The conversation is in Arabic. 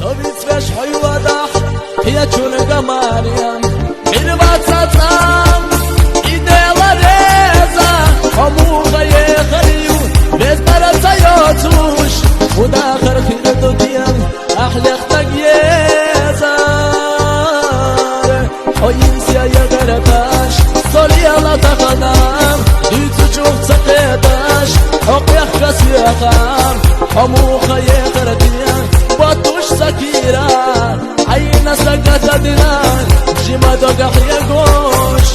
صبيت فش حيوضح هي تشون قماريا حلبات ساتام إيدي وريزة حموغة يخليو بيز برد سيوتوش وداخر خير دوديا أحلى اختك يزار حيين سيا غرباش صولي الله تخدام ديتو شوف سقيتاش حقيق كسيقام حموغة يخرديا بطوش سكيرا عينا سقط دينار جيما دوغا حيا قوش